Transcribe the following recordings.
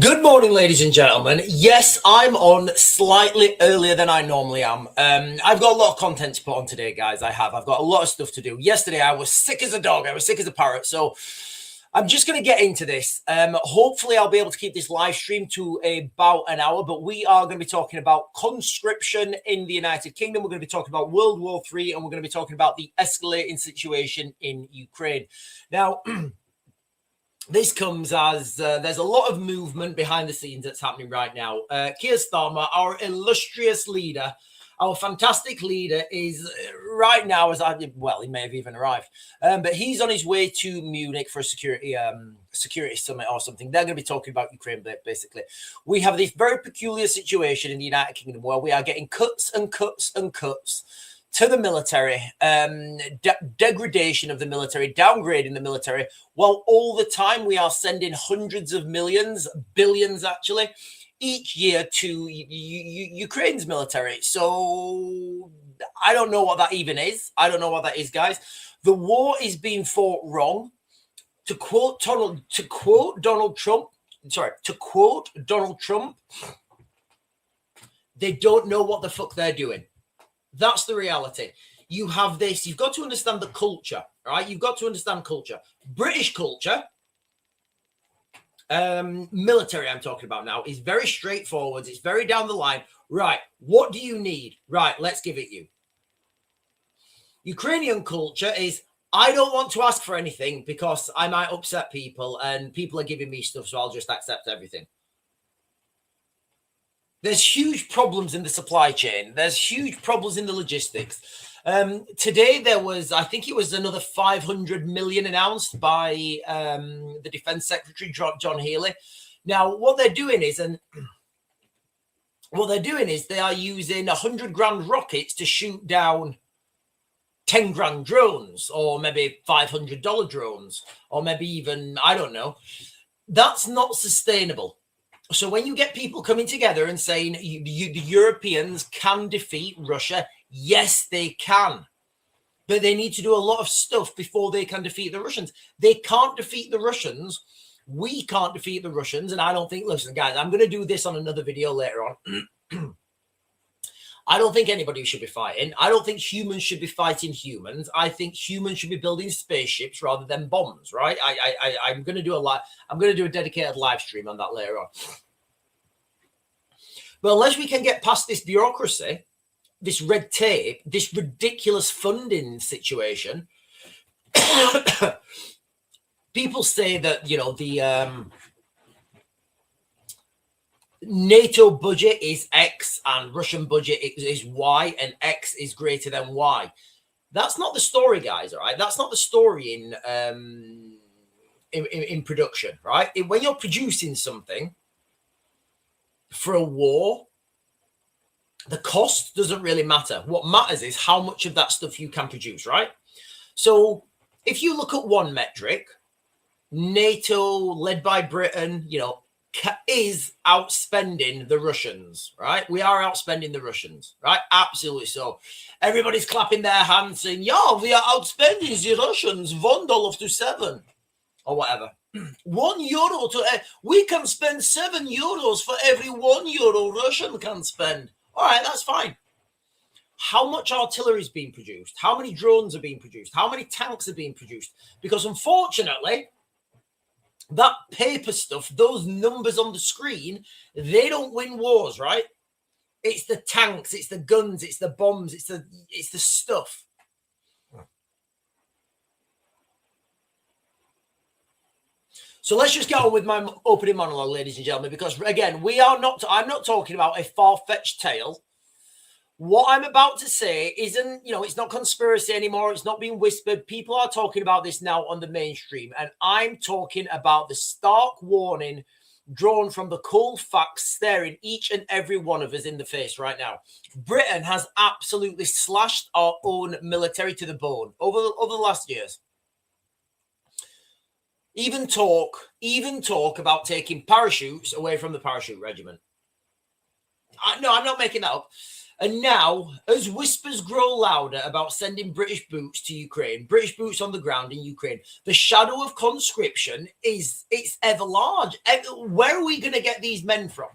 Good morning, ladies and gentlemen. Yes, I'm on slightly earlier than I normally am. I've got a lot of content to put on today, guys. I've got a lot of stuff to do. Yesterday, I was sick as a dog. I was sick as a parrot. So I'm just going to get into this. Hopefully, I'll be able to keep this live stream to about an hour. But we are going to be talking about conscription in the United Kingdom. We're going to be talking about World War III, and we're going to be talking about the escalating situation in Ukraine. Now, this comes as there's a lot of movement behind the scenes that's happening right now. Keir Starmer, our illustrious leader, our fantastic leader, is right now, he may have even arrived, but he's on his way to Munich for a security summit or something. They're going to be talking about Ukraine, basically. We have this very peculiar situation in the United Kingdom where we are getting cuts and cuts and cuts to the military, degradation of the military, downgrading the military, while all the time we are sending hundreds of millions, billions actually, each year to Ukraine's military. So I don't know what that even is. I don't know what that is, guys. The war is being fought wrong. To quote Donald Trump, they don't know what the fuck they're doing. That's the reality. You have this. You've got to understand the culture, right? You've got to understand culture. British culture, military I'm talking about now, is very straightforward. It's very down the line. Right, what do you need? Right, let's give it you. Ukrainian culture is, I don't want to ask for anything because I might upset people and people are giving me stuff, so I'll just accept everything. There's huge problems in the supply chain. There's huge problems in the logistics. Today, there was, I think it was another 500 million announced by the Defense Secretary, John Healey. Now, what they're doing is they are using 100 grand rockets to shoot down 10 grand drones, or maybe $500 drones, or maybe even, I don't know. That's not sustainable. So when you get people coming together and saying the Europeans can defeat Russia, yes, they can. But they need to do a lot of stuff before they can defeat the Russians. They can't defeat the Russians. We can't defeat the Russians. And I don't think, listen, guys, I'm going to do this on another video later on. I don't think anybody should be fighting. I don't think humans should be fighting humans. I think humans should be building spaceships rather than bombs, right? I'm going to do a dedicated live stream on that later on. But unless we can get past this bureaucracy, this red tape, this ridiculous funding situation, people say that, you know, the NATO budget is X and Russian budget is Y, and X is greater than Y. That's not the story, guys. All right, that's not the story in production, right? When you're producing something for a war, the cost doesn't really matter. What matters is how much of that stuff you can produce, right? So if you look at one metric, NATO, led by Britain, you know, is outspending the Russians, right? We are outspending the Russians, right? Absolutely so. Everybody's clapping their hands saying, yeah, we are outspending the Russians $1 to 7 or whatever. €1 to, we can spend €7 for every €1 Russian can spend. All right, that's fine. How much artillery is being produced? How many drones are being produced? How many tanks are being produced? Because unfortunately, that paper stuff, those numbers on the screen, they don't win wars, right? It's the tanks, it's the guns, it's the bombs, it's the stuff. So let's just get on with my opening monologue, ladies and gentlemen, because again, I'm not talking about a far-fetched tale. What I'm about to say isn't, you know, it's not conspiracy anymore. It's not being whispered. People are talking about this now on the mainstream. And I'm talking about the stark warning drawn from the cold facts staring each and every one of us in the face right now. Britain has absolutely slashed our own military to the bone over the last years. Even talk about taking parachutes away from the parachute regiment. No, I'm not making that up. And now, as whispers grow louder about sending British boots to Ukraine, British boots on the ground in Ukraine, the shadow of conscription it's ever large. Where are we going to get these men from?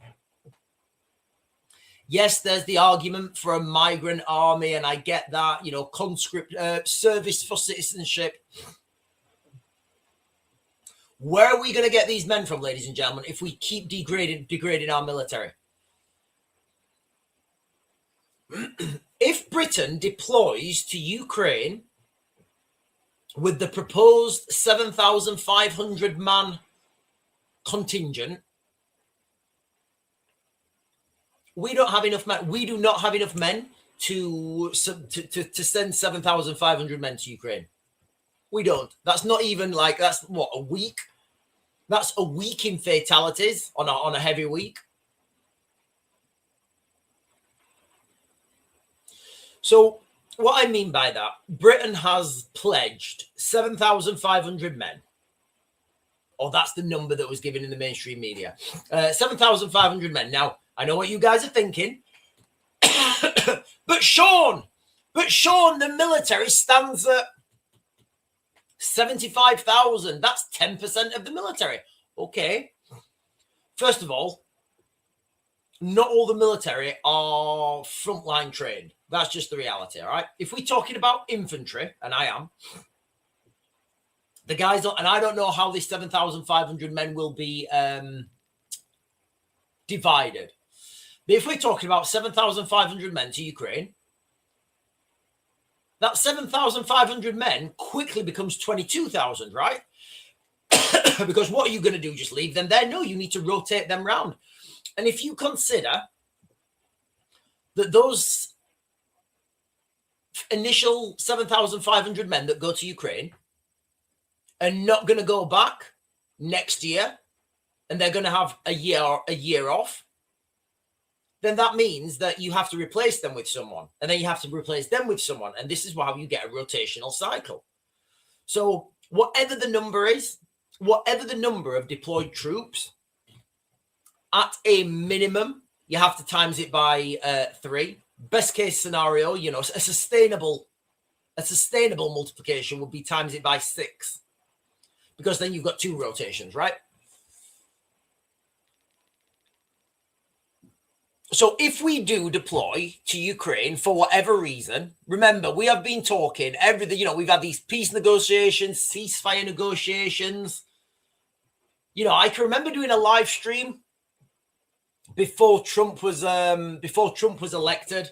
Yes, there's the argument for a migrant army, and I get that, you know, service for citizenship. Where are we going to get these men from, ladies and gentlemen, if we keep degrading our military? If Britain deploys to Ukraine with the proposed 7,500 man contingent, we don't have enough men. We do not have enough men to send 7,500 men to Ukraine. We don't. That's not even like, that's what, a week? That's a week in fatalities on a heavy week. So what I mean by that, Britain has pledged 7,500 men. Or that's the number that was given in the mainstream media. 7,500 men. Now, I know what you guys are thinking. But Sean, the military stands at 75,000. That's 10% of the military. Okay. First of all, not all the military are frontline trained. That's just the reality, all right? If we're talking about infantry, and I am, the guys, and I don't know how these 7,500 men will be divided. But if we're talking about 7,500 men to Ukraine, that 7,500 men quickly becomes 22,000, right? Because what are you going to do? Just leave them there? No, you need to rotate them round. And if you consider that those initial 7,500 men that go to Ukraine are not going to go back next year, and they're going to have a year off, then that means that you have to replace them with someone, and then you have to replace them with someone. And this is how you get a rotational cycle. So whatever the number is, whatever the number of deployed troops, at a minimum, you have to times it by 3. Best case scenario, you know, a sustainable multiplication would be times it by 6, because then you've got 2 rotations, right? So if we do deploy to Ukraine for whatever reason, remember, we have been talking everything, you know, we've had these peace negotiations, ceasefire negotiations. You know, I can remember doing a live stream before Trump was elected,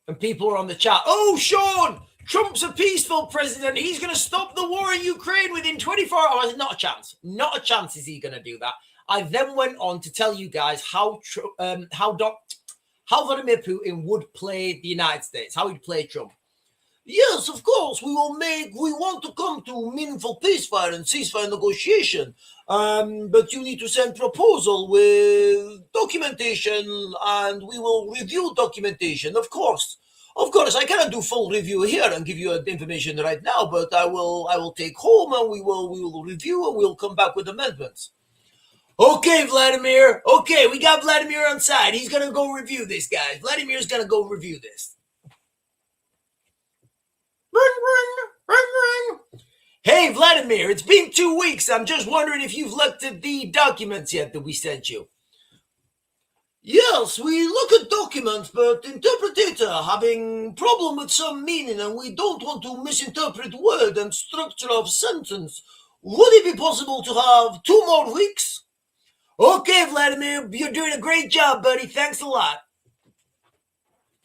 and people were on the chat, "Oh, Sean, Trump's a peaceful president. He's going to stop the war in Ukraine within 24 hours." Not a chance. Not a chance is he going to do that. I then went on to tell you guys how Vladimir Putin would play the United States, how he'd play Trump. Yes, of course, we want to come to meaningful peacefire and ceasefire negotiation. But you need to send proposal with documentation, and we will review documentation. Of course, I cannot do full review here and give you the information right now, but I will take home, and we will review, and we'll come back with amendments. Okay, Vladimir. Okay, we got Vladimir on side. He's going to go review this, guys. Vladimir's going to go review this. Hey, Vladimir, it's been 2 weeks. I'm just wondering if you've looked at the documents yet that we sent you. Yes, we look at documents, but interpreter having problem with some meaning, and we don't want to misinterpret word and structure of sentence. Would it be possible to have 2 more weeks? Okay, Vladimir, you're doing a great job, buddy. Thanks a lot.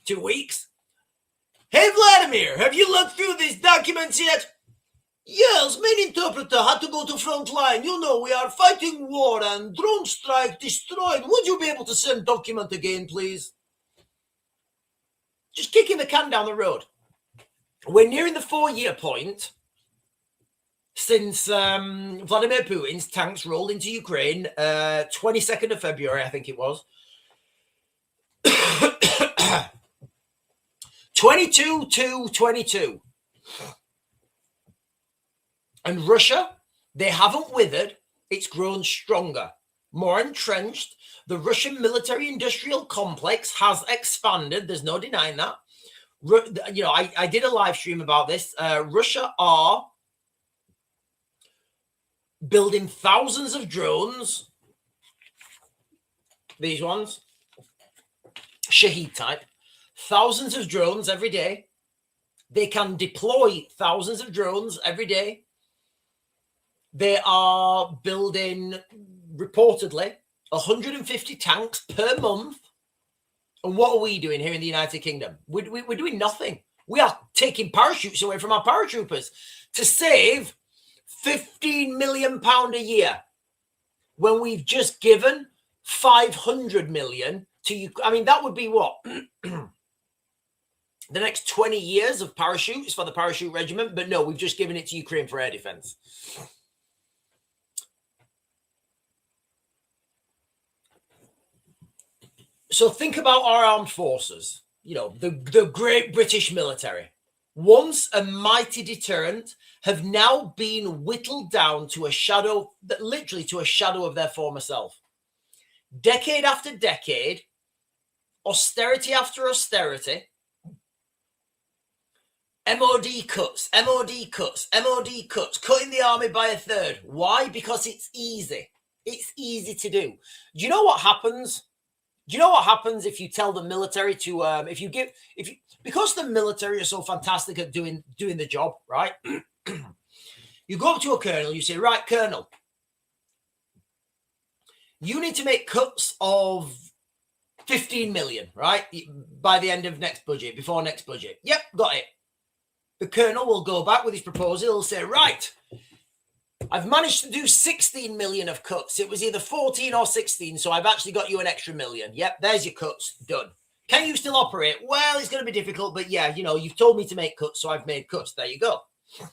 2 weeks? Hey, Vladimir, have you looked through these documents yet? Yes, main interpreter had to go to front line. You know, we are fighting war and drone strike destroyed. Would you be able to send document again, please? Just kicking the can down the road. We're nearing the 4-year point since Vladimir Putin's tanks rolled into Ukraine, 22nd of February, I think it was. 22-22. And Russia, they haven't withered. It's grown stronger. more entrenched. The Russian military-industrial complex has expanded. There's no denying that. You know, I did a live stream about this. Russia are building thousands of drones. These ones, Shahed type, thousands of drones every day. They can deploy thousands of drones every day. They are building, reportedly, 150 tanks per month. And what are we doing here in the United Kingdom? We're doing nothing. We are taking parachutes away from our paratroopers to save £15 million a year when we've just given 500 million to you. I mean, that would be what? The next 20 years of parachutes for the parachute regiment. But no, we've just given it to Ukraine for air defense. So think about our armed forces, you know, the great British military, once a mighty deterrent, have now been whittled down to a shadow, literally to a shadow of their former self. Decade after decade, austerity after austerity, MOD cuts, MOD cuts, MOD cuts, cutting the army by a third. Why? Because it's easy. It's easy to do. Do you know what happens? Do you know what happens if you tell the military to, because the military are so fantastic at doing the job, right? You go up to a colonel, you say, right, colonel, you need to make cuts of 15 million, right? By the end of next budget, before next budget. Yep, got it. The colonel will go back with his proposal. He'll say, right, I've managed to do 16 million of cuts. It was either 14 or 16, so I've actually got you an extra million. Yep, there's your cuts, done. Can you still operate? Well, it's going to be difficult, but yeah, you know, you've told me to make cuts, so I've made cuts. There you go. Do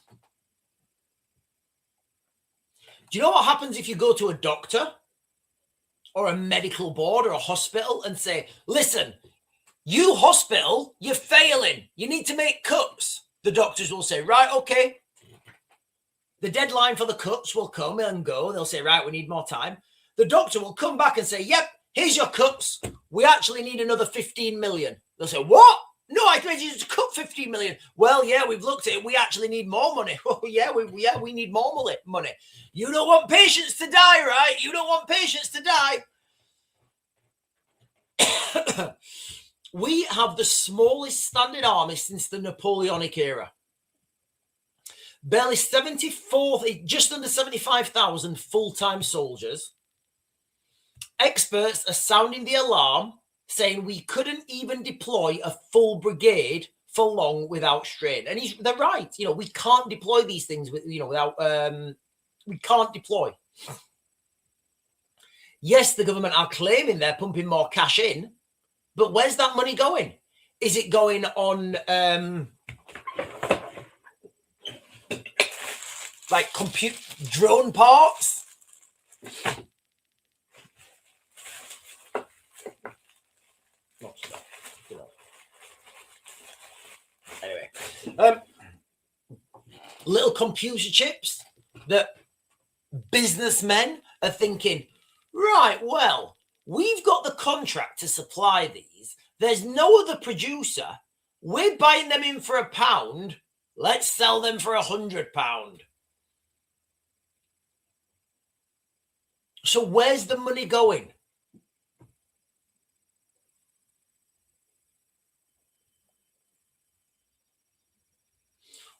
you know what happens if you go to a doctor or a medical board or a hospital and say, listen, you hospital, you're failing. You need to make cuts. The doctors will say, right, okay. The deadline for the cuts will come and go. They'll say, right, we need more time. The doctor will come back and say, yep, here's your cuts. We actually need another 15 million. They'll say, what? No, I expect you to cut 15 million. Well, yeah, we've looked at it. We actually need more money. Oh, yeah, we need more money. You don't want patients to die, right? You don't want patients to die. We have the smallest standing army since the Napoleonic era. Barely 74, just under 75,000 full-time soldiers. Experts are sounding the alarm, saying we couldn't even deploy a full brigade for long without strain. And they're right. You know, we can't deploy these things without. We can't deploy. Yes, the government are claiming they're pumping more cash in, but where's that money going? Is it going on like compute drone parts? Anyway, little computer chips that businessmen are thinking, right, well, we've got the contract to supply these. There's no other producer. We're buying them in for £1. Let's sell them for £100. So where's the money going?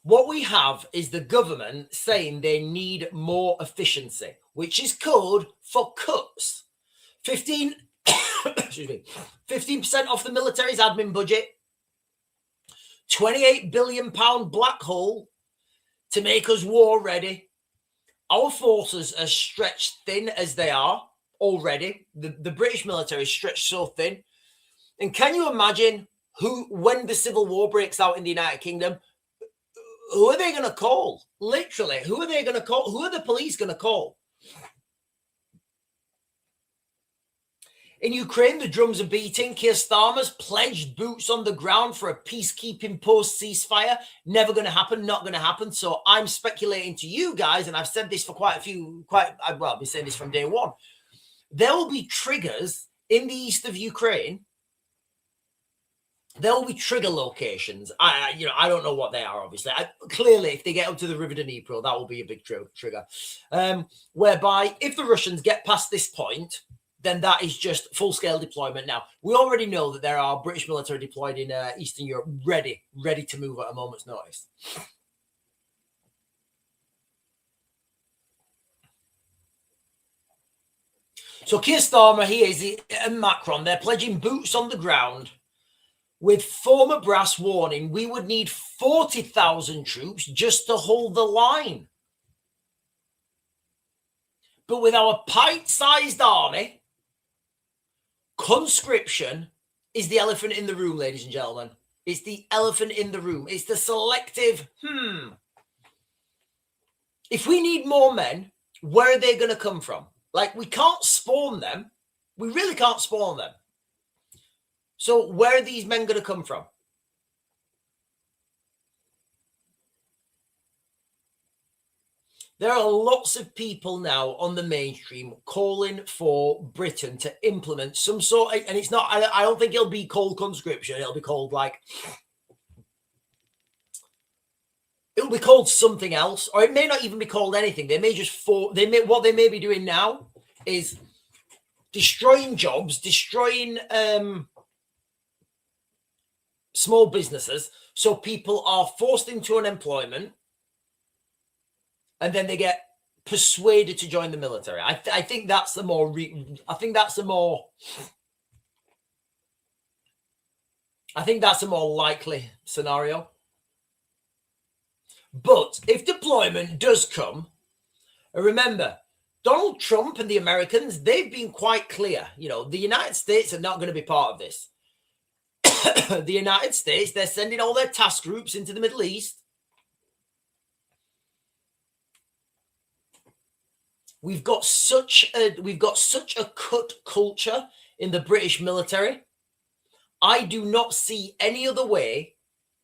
What we have is the government saying they need more efficiency, which is code for cuts. 15% off the military's admin budget, £28 billion black hole to make us war ready. Our forces are stretched thin as they are already. The British military is stretched so thin. And can you imagine when the civil war breaks out in the United Kingdom, who are they going to call? Literally, who are they going to call? Who are the police going to call? In Ukraine, the drums are beating. Keir Starmer's pledged boots on the ground for a peacekeeping post-ceasefire. Never going to happen, not going to happen. So I'm speculating to you guys, and I've said this for I've been saying this from day one. there will be triggers in the east of Ukraine. There will be trigger locations. I don't know what they are, obviously. Clearly, if they get up to the River Dnipro, that will be a big trigger. Whereby, if the Russians get past this point, then that is just full-scale deployment. Now, we already know that there are British military deployed in Eastern Europe, ready to move at a moment's notice. So Keir Starmer, and Macron, they're pledging boots on the ground with former brass warning we would need 40,000 troops just to hold the line. But with our pint-sized army, conscription is the elephant in the room, ladies and gentlemen. It's the elephant in the room. It's the selective, If we need more men, where are they going to come from? Like, we can't spawn them. We really can't spawn them. So where are these men going to come from? There are lots of people now on the mainstream calling for Britain to implement some sort of, and it's not, I don't think it'll be called conscription. It'll be called it'll be called something else, or it may not even be called anything. They may just, what they may be doing now is destroying jobs, destroying small businesses, so people are forced into unemployment, and then they get persuaded to join the military. I think that's the more likely scenario. But if deployment does come, remember, Donald Trump and the Americans, they've been quite clear. The United States are not going to be part of this. The United States, they're sending all their task groups into the Middle East. We've got such a cut culture in the British military. I do not see any other way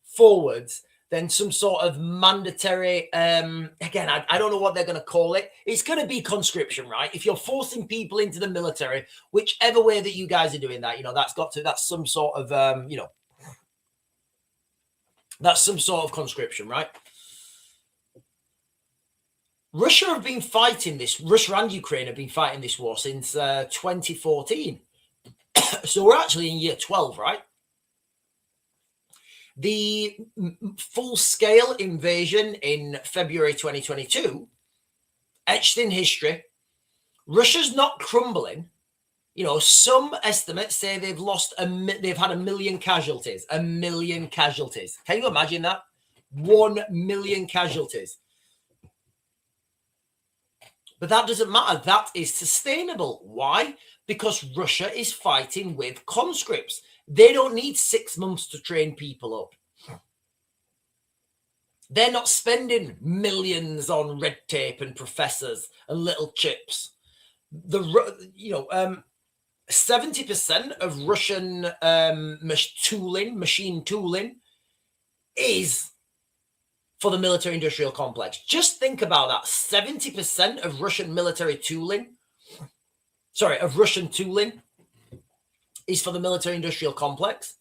forwards than some sort of mandatory, again, I don't know what they're going to call it. It's going to be conscription, right? If you're forcing people into the military, whichever way that you guys are doing that, that's some sort of, that's some sort of conscription, right? Russia and Ukraine have been fighting this war since 2014. So we're actually in year 12, right? The full-scale invasion in February 2022, etched in history. Russia's not crumbling. Some estimates say they've had 1 million casualties. 1 million casualties. Can you imagine that? 1 million casualties. But that doesn't matter. That is sustainable. Why? Because Russia is fighting with conscripts. They don't need 6 months to train people up. They're not spending millions on red tape and professors and little chips. 70% of Russian machine tooling is for the military-industrial complex. Just think about that. 70% of Russian Russian tooling is for the military-industrial complex.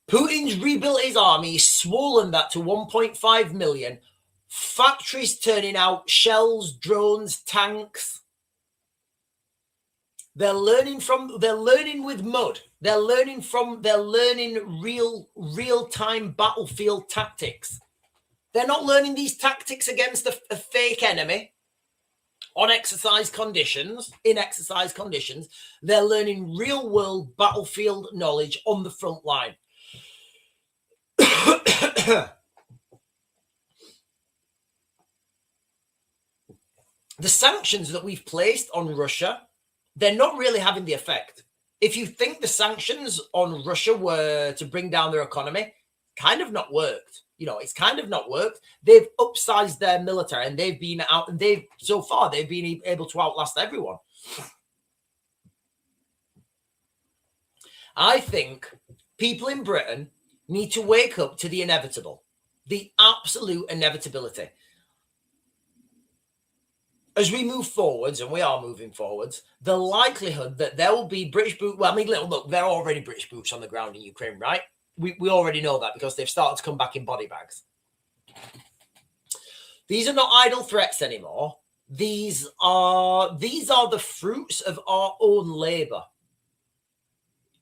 Putin's rebuilt his army, he's swollen that to 1.5 million. Factories turning out shells, drones, tanks. They're learning with mud. They're learning real-time battlefield tactics. They're not learning these tactics against a fake enemy in exercise conditions. They're learning real-world battlefield knowledge on the front line. The sanctions that we've placed on Russia, they're not really having the effect. If you think the sanctions on Russia were to bring down their economy, kind of not worked. It's kind of not worked. They've upsized their military, and they've been able to outlast everyone. I think people in Britain need to wake up to the inevitable, the absolute inevitability. as we move forwards, and we are moving forwards, the likelihood that there will be British boots. Well, I mean, look, there are already British boots on the ground in Ukraine, right? We already know that because they've started to come back in body bags. These are not idle threats anymore. These are the fruits of our own labor.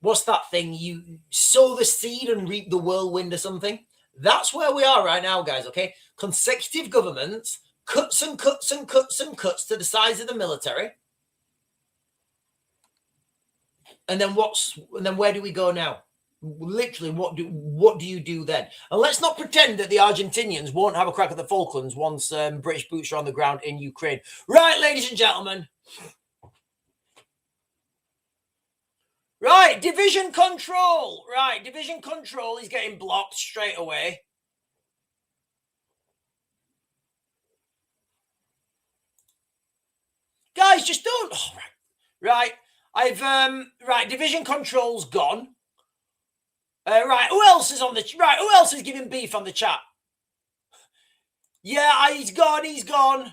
What's that thing? You sow the seed and reap the whirlwind or something? That's where we are right now, guys, okay? Consecutive governments, cuts and cuts and cuts and cuts to the size of the military. And then where do we go now? Literally, what do you do then? And let's not pretend that the Argentinians won't have a crack at the Falklands once British boots are on the ground in Ukraine. Right, ladies and gentlemen. Right, division control. Right, division control is getting blocked straight away. Guys, just don't. Oh, right. I've right, division control's gone. Right, who else is on the right? Who else is giving beef on the chat? Yeah, he's gone. He's gone.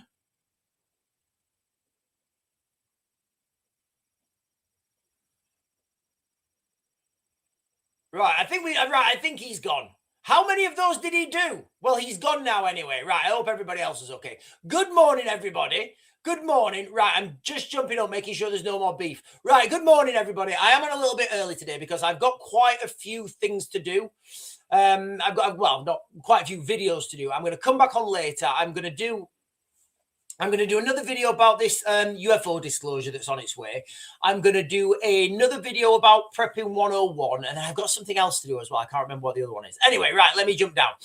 Right, I think he's gone. How many of those did he do? Well, he's gone now anyway. Right, I hope everybody else is okay. Good morning, everybody. Good morning. Right, I'm just jumping up, making sure there's no more beef. Right, good morning, everybody. I am on a little bit early today because I've got quite a few things to do. I've got, well, not quite a few videos to do. I'm going to come back on later. I'm going to do another video about this UFO disclosure that's on its way. I'm going to do another video about Prepping 101, and I've got something else to do as well. I can't remember what the other one is. Anyway, right, let me jump down.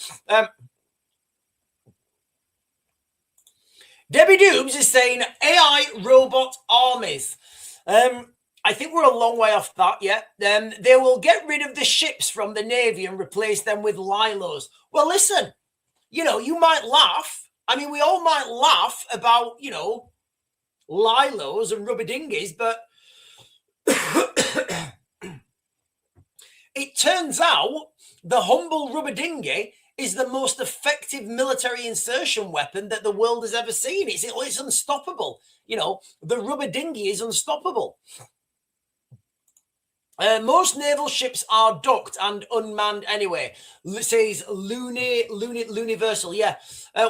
Debbie Doobs is saying AI robot armies. I think we're a long way off that yet. They will get rid of the ships from the Navy and replace them with Lilos. Well, listen, you might laugh. I mean, we all might laugh about, Lilos and rubber dinghies, but it turns out the humble rubber dinghy is the most effective military insertion weapon that the world has ever seen. It's unstoppable. The rubber dinghy is unstoppable. Most naval ships are docked and unmanned anyway. Says Luniversal. Yeah.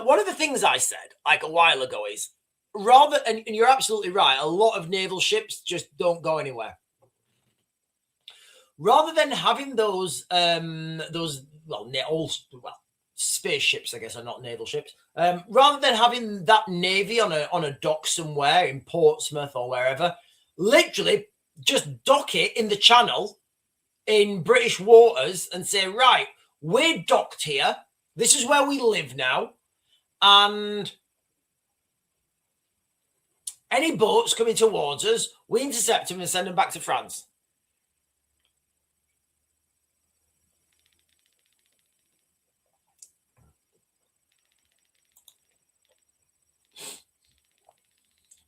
One of the things I said like a while ago is and you're absolutely right. A lot of naval ships just don't go anywhere. Rather than having those spaceships, I guess, are not naval ships. Rather than having that navy on a dock somewhere in Portsmouth or wherever, literally just dock it in the channel in British waters and say, right, we're docked here. This is where we live now. And any boats coming towards us, we intercept them and send them back to France.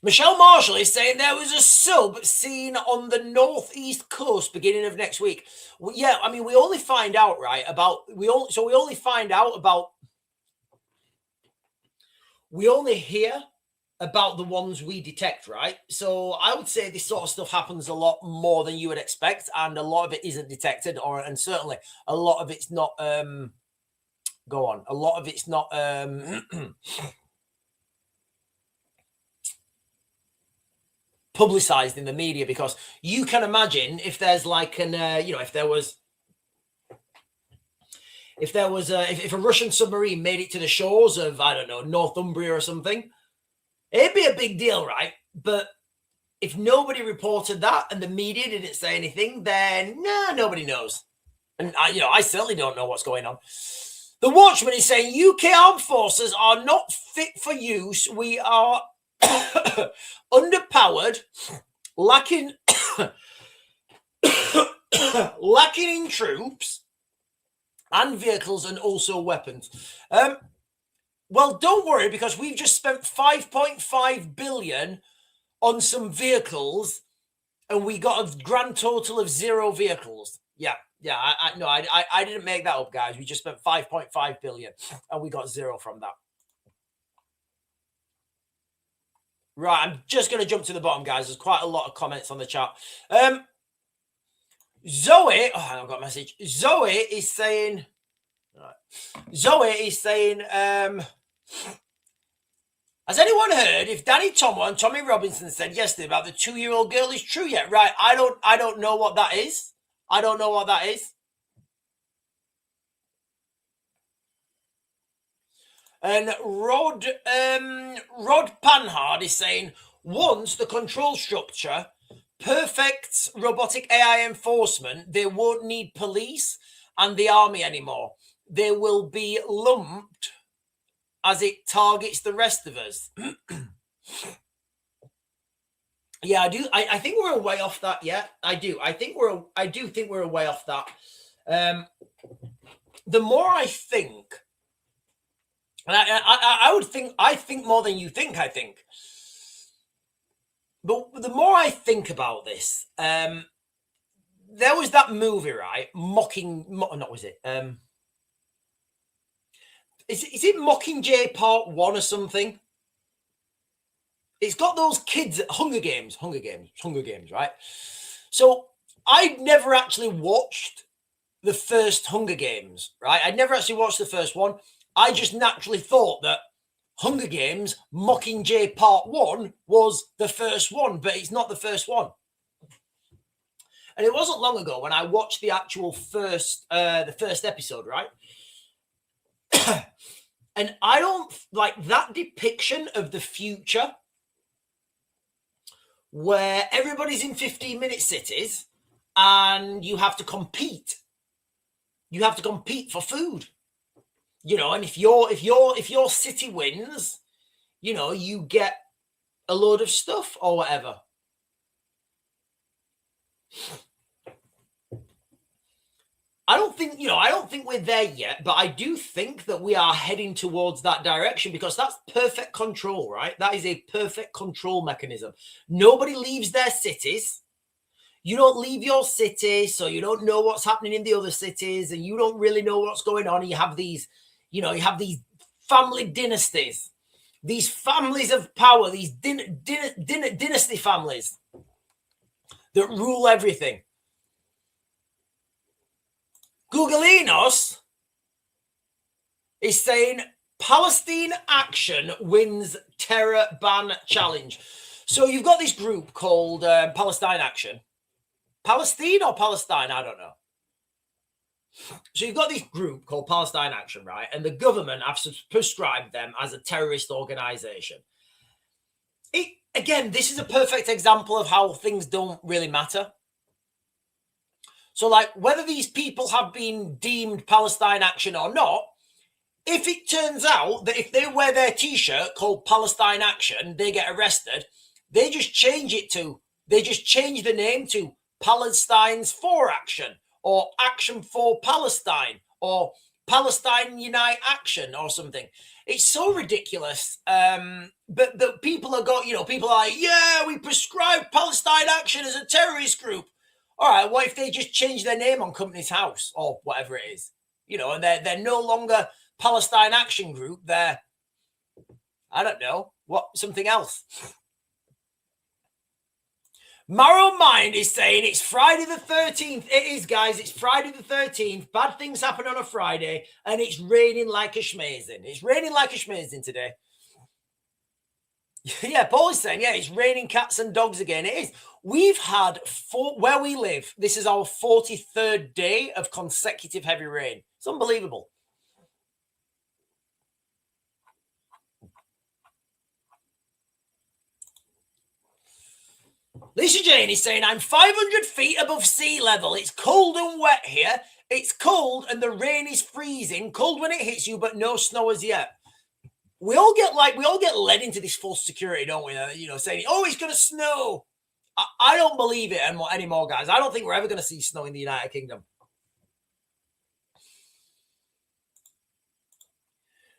Michelle Marshall is saying there was a sub seen on the northeast coast beginning of next week. Well, yeah, I mean, we only find out we only hear about the ones we detect, right? So I would say this sort of stuff happens a lot more than you would expect, and a lot of it isn't detected, and certainly a lot of it's not. Go on, a lot of it's not. Publicized in the media, because you can imagine if there's like if a Russian submarine made it to the shores of, I don't know, Northumbria or something, it'd be a big deal, right? But if nobody reported that and the media didn't say anything, then nobody knows. And I certainly don't know what's going on. The Watchman is saying UK armed forces are not fit for use. We are underpowered, lacking in troops and vehicles, and also weapons. Well, don't worry, because we've just spent 5.5 billion on some vehicles, and we got a grand total of 0 vehicles. Yeah. I didn't make that up, guys. We just spent 5.5 billion, and we got 0 from that. Right, I'm just going to jump to the bottom, guys. There's quite a lot of comments on the chat. Zoe, I've got a message. Zoe is saying, has anyone heard if Danny Tomo and Tommy Robinson said yesterday about the 2-year-old girl is true yet? Right, I don't know what that is. I don't know what that is. And Rod Panhard is saying, once the control structure perfects robotic AI enforcement, they won't need police and the army anymore. They will be lumped as it targets the rest of us. Yeah, I do. I think we're a way off that. Yeah, I do. I do think we're a way off that. The more I think, and I think more than you think. I think, but the more I think about this, there was that movie, right? Is it Mockingjay Part 1 or something? It's got those kids at Hunger Games, right? So I'd never actually watched the first Hunger Games, right? I'd never actually watched the first one. I just naturally thought that Hunger Games Mockingjay Part 1 was the first one, but it's not the first one. And it wasn't long ago when I watched the actual first episode, right? And I don't like that depiction of the future where everybody's in 15-minute cities and you have to compete. You have to compete for food, and if your city wins, you get a load of stuff or whatever. I don't think we're there yet, but I do think that we are heading towards that direction because that's perfect control, right? That is a perfect control mechanism. Nobody leaves their cities. You don't leave your city, so you don't know what's happening in the other cities, and you don't really know what's going on. And you have these family dynasties, these families of power, these dynasty families that rule everything. Googleinos is saying Palestine Action wins terror ban challenge. So you've got this group called Palestine Action. Palestine or Palestine? I don't know. So you've got this group called Palestine Action, right? And the government have prescribed them as a terrorist organization. Again, this is a perfect example of how things don't really matter. So, like, whether these people have been deemed Palestine Action or not, if it turns out that if they wear their T-shirt called Palestine Action, they get arrested, they just change the name to Palestine's For Action or Action for Palestine or Palestine Unite Action or something. It's so ridiculous. But the people are like, yeah, we prescribe Palestine Action as a terrorist group. All right, what if they just change their name on Company's House or whatever it is? And they're no longer Palestine Action Group. They're, I don't know, something else. Marrow Mind is saying it's Friday the 13th. It is, guys. It's Friday the 13th. Bad things happen on a Friday, and it's raining like a schmazing. It's raining like a schmazing today. Yeah, Paul is saying, yeah, it's raining cats and dogs again. It is. We've had, where we live, this is our 43rd day of consecutive heavy rain. It's unbelievable. Lisa Jane is saying, I'm 500 feet above sea level. It's cold and wet here. It's cold and the rain is freezing. Cold when it hits you, but no snow as yet. We all get led into this false security, don't we? Saying, oh, it's going to snow. I don't believe it anymore, guys. I don't think we're ever going to see snow in the United Kingdom.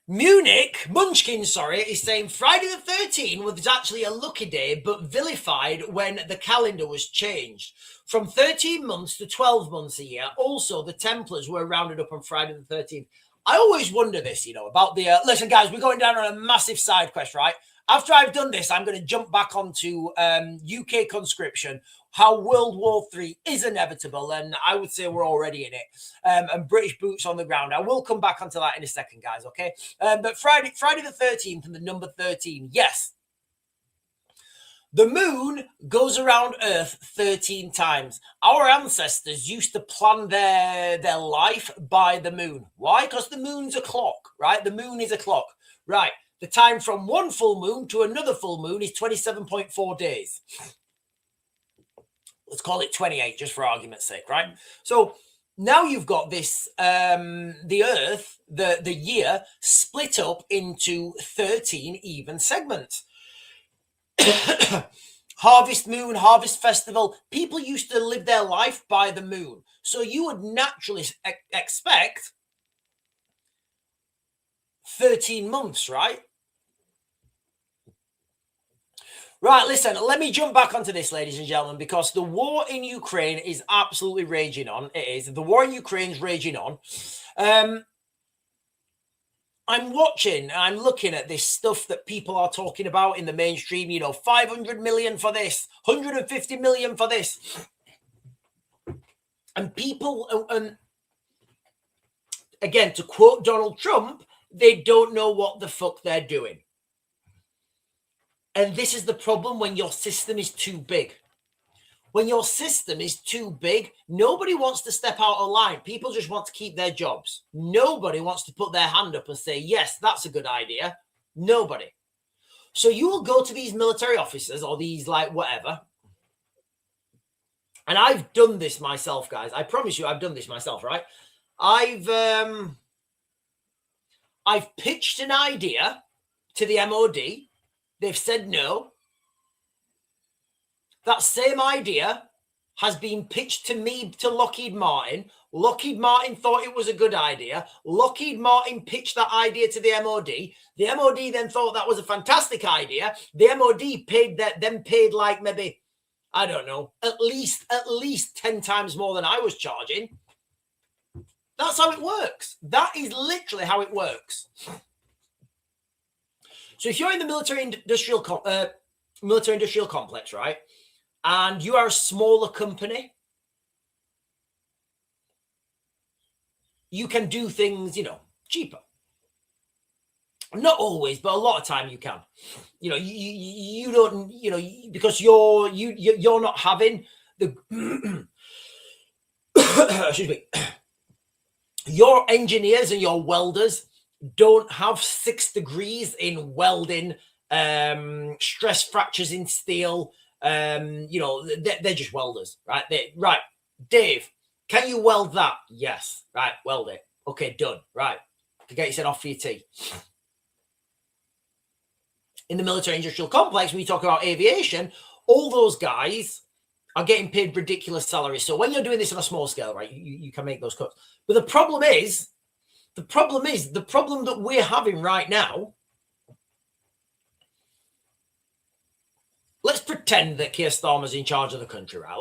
Munchkin, is saying Friday the 13th was actually a lucky day, but vilified when the calendar was changed from 13 months to 12 months a year. Also, the Templars were rounded up on Friday the 13th. I always wonder this, about the... listen, guys, we're going down on a massive side quest, right? After I've done this, I'm going to jump back onto UK conscription, how World War III is inevitable, and I would say we're already in it, and British boots on the ground. I will come back onto that in a second, guys, okay? But Friday the 13th and the number 13, yes. The moon goes around Earth 13 times. Our ancestors used to plan their life by the moon. Why? Because the moon's a clock, right? The moon is a clock, right? The time from one full moon to another full moon is 27.4 days. Let's call it 28, just for argument's sake, right? So now you've got this, the Earth, the year, split up into 13 even segments. Harvest moon, harvest festival. People used to live their life by the moon. So you would naturally expect 13 months, right? Right, listen, let me jump back onto this, ladies and gentlemen, because the war in Ukraine is absolutely raging on. It is. The war in Ukraine is raging on. I'm watching, I'm looking at this stuff that people are talking about in the mainstream, you know, 500 million for this, 150 million for this. And people, again, to quote Donald Trump, they don't know what the fuck they're doing. And this is the problem when your system is too big. When your system is too big, nobody wants to step out of line. People just want to keep their jobs. Nobody wants to put their hand up and say, yes, that's a good idea. Nobody. So you will go to these military officers or these like whatever. And I've done this myself, guys. I promise you I've done this myself, right? I've pitched an idea to the MOD. They've said no. That same idea has been pitched to me, to Lockheed Martin. Lockheed Martin thought it was a good idea. Lockheed Martin pitched that idea to the MOD. The MOD then thought that was a fantastic idea. The MOD paid like maybe, I don't know, at least 10 times more than I was charging. That's how it works. That is literally how it works. So if you're in the military industrial complex, right, and you are a smaller company, you can do things, you know, cheaper. Not always, but a lot of time you can. You know, you don't, you know, because you're not having the excuse me. Your engineers and your welders don't have 6 degrees in welding, stress fractures in steel. You know, they're just welders, right? Right, Dave, can you weld that? Yes, right, weld it. Okay, done. Right, to get you sent off for your tea. In the military industrial complex, when you talk about aviation, all those guys are getting paid ridiculous salaries. So when you're doing this on a small scale, right, you can make those cuts. But the problem that we're having right now, let's pretend that Keir Starmer's in charge of the country, right?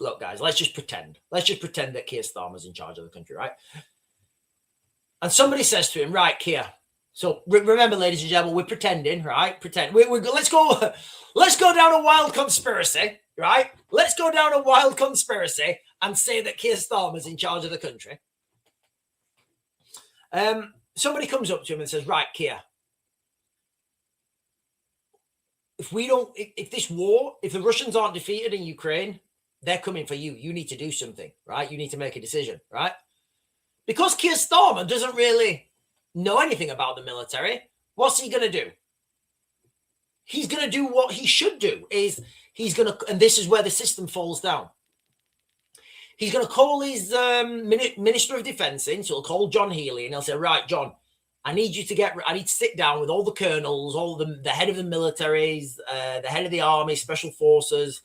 Look, guys, let's just pretend. Let's just pretend that Keir Starmer's in charge of the country, right? And somebody says to him, right, Keir. So remember, ladies and gentlemen, we're pretending, right? Pretend. Let's go down a wild conspiracy, right? Let's go down a wild conspiracy and say that Keir Starmer's in charge of the country. Somebody comes up to him and says, right, Keir, if the Russians aren't defeated in Ukraine, they're coming for you. You need to do something, right? You need to make a decision, right? Because Keir Starmer doesn't really know anything about the military, what's he going to do? He's going to do what he should do, and this is where the system falls down. He's going to call his Minister of Defense in, so he'll call John Healey, and he'll say, right, John, I need to sit down with all the colonels, all the head of the militaries, the head of the army, special forces,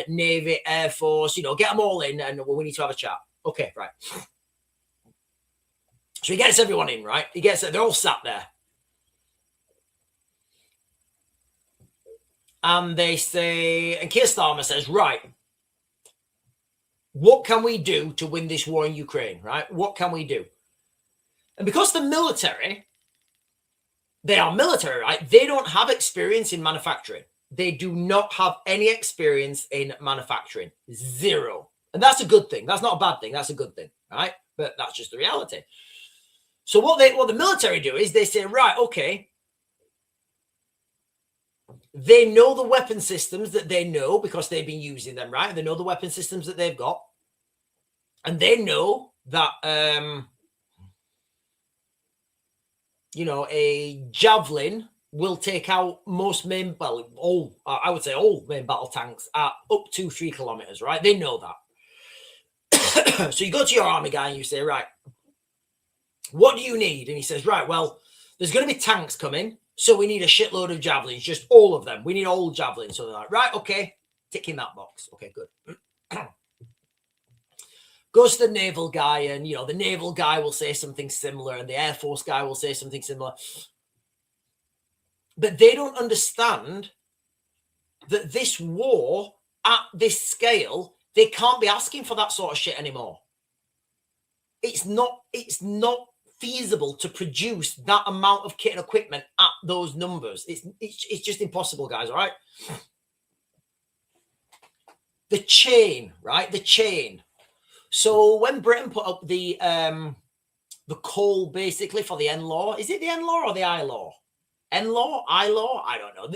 Navy, Air Force, you know, get them all in, and we need to have a chat. Okay, right. So he gets everyone in, right? They're all sat there. And they say, and Keir Starmer says, right, what can we do to win this war in Ukraine, right? What can we do? And because the military They are military, right? They don't have experience in manufacturing. They do not have any experience in manufacturing. Zero. And that's a good thing. That's not a bad thing. That's a good thing, right? But that's just the reality. So what the military do is they say, right, okay, they know the weapon systems that they know because they've been using them, right? They know the weapon systems that they've got. And they know that, a javelin will take out most main, well, all, I would say all main battle tanks at up to 3 kilometers, right? They know that. So you go to your army guy and you say, right, what do you need? And he says, right, well, there's going to be tanks coming. So we need a shitload of javelins, just all of them. We need all javelins. So they're like, right, okay, tick in that box. Okay, good. Goes to the naval guy, and the naval guy will say something similar, and the Air Force guy will say something similar. But they don't understand that this war at this scale, they can't be asking for that sort of shit anymore. It's not feasible to produce that amount of kit and equipment at those numbers. It's just impossible, guys. All right. The chain, right? The chain. So when Britain put up the call basically for the N-law, is it the N-law or the I-law? N-law, I-law, I don't know.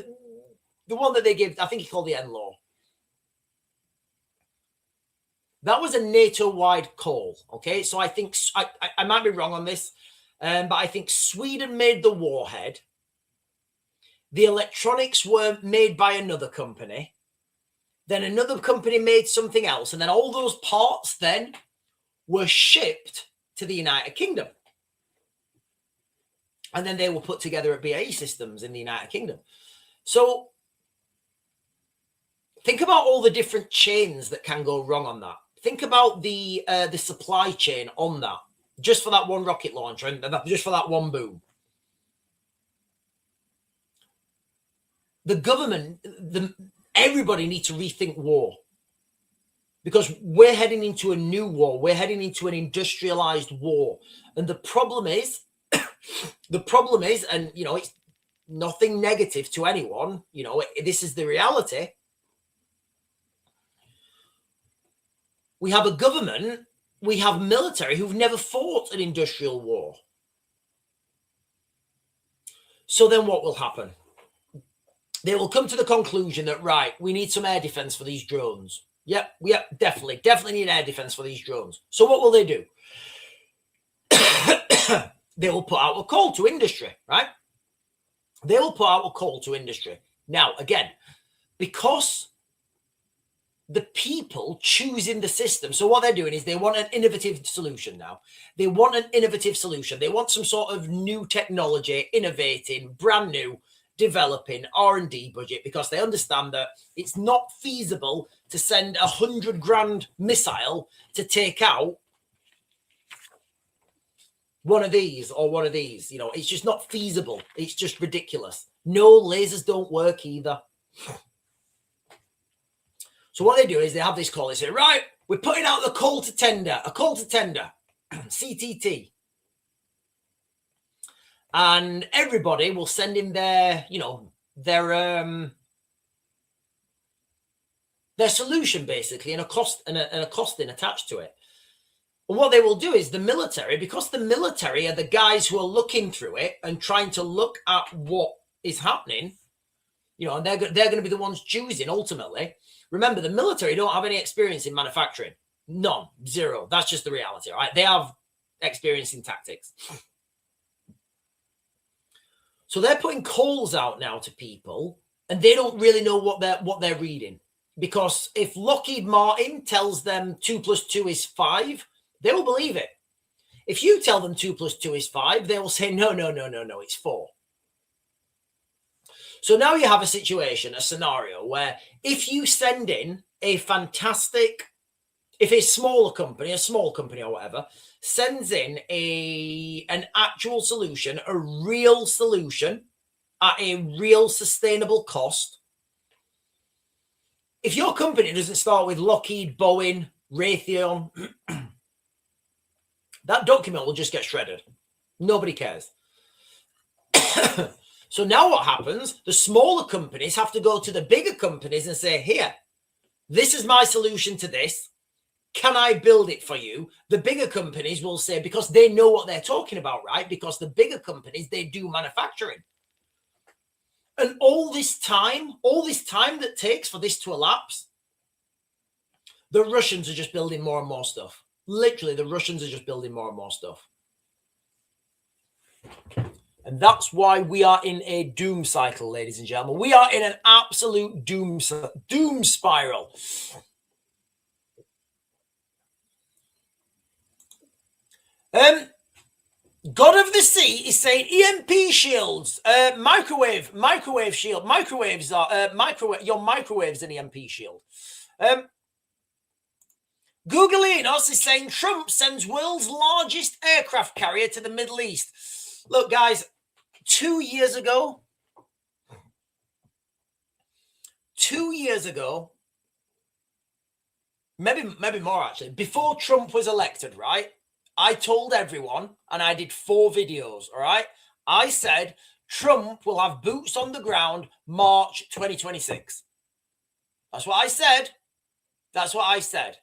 The one that they give, I think he called the N-law. That was a NATO-wide call, okay? So I think, I might be wrong on this, but I think Sweden made the warhead. The electronics were made by another company. Then another company made something else. And then all those parts then were shipped to the United Kingdom. And then they were put together at BAE Systems in the United Kingdom. So think about all the different chains that can go wrong on that. Think about the supply chain on that, just for that one rocket launcher and just for that one boom. The government, everybody needs to rethink war, because we're heading into a new war. We're heading into an industrialized war. And the problem is, and, it's nothing negative to anyone. This is the reality. We have a government, we have military who've never fought an industrial war. So then what will happen? They will come to the conclusion that, right, we need some air defense for these drones. Yep, definitely need air defense for these drones. So what will they do? They will put out a call to industry, right? They will put out a call to industry. Now, again, because the people choosing the system. So what they're doing is they want an innovative solution now. They want an innovative solution. They want some sort of new technology, innovating, brand new, developing R&D budget, because they understand that it's not feasible to send $100,000 missile to take out one of these or one of these. It's just not feasible. It's just ridiculous. No, lasers don't work either. So what they do is they have this call. They say, right, we're putting out a call to tender, CTT. And everybody will send in their solution, basically, and a costing attached to it. And what they will do is the military, because the military are the guys who are looking through it and trying to look at what is happening, and they're going to be the ones choosing ultimately. Remember, the military don't have any experience in manufacturing. None. Zero. That's just the reality, right? They have experience in tactics. So they're putting calls out now to people, and they don't really know what they're reading. Because if Lockheed Martin tells them 2 + 2 is 5, they will believe it. If you tell them 2 + 2 is 5, they will say, no, it's 4. So now you have a situation, a scenario where if you send in if a small company or whatever, sends in an actual solution, a real solution at a real sustainable cost. If your company doesn't start with Lockheed, Boeing, Raytheon, that document will just get shredded. Nobody cares. So now what happens? The smaller companies have to go to the bigger companies and say, here, this is my solution to this. Can I build it for you? The bigger companies will say, because they know what they're talking about, right? Because the bigger companies, they do manufacturing. And all this time that takes for this to elapse, the Russians are just building more and more stuff. Literally, the Russians are just building more and more stuff. And that's why we are in a doom cycle, ladies and gentlemen. We are in an absolute doom spiral. God of the Sea is saying EMP shields, microwave shield, microwaves are your microwaves an EMP shield. Googleinos is saying Trump sends world's largest aircraft carrier to the Middle East. Look, guys, 2 years ago, maybe more actually, before Trump was elected, right? I told everyone, and I did 4 videos, all right? I said Trump will have boots on the ground March 2026. That's what I said. That's what I said.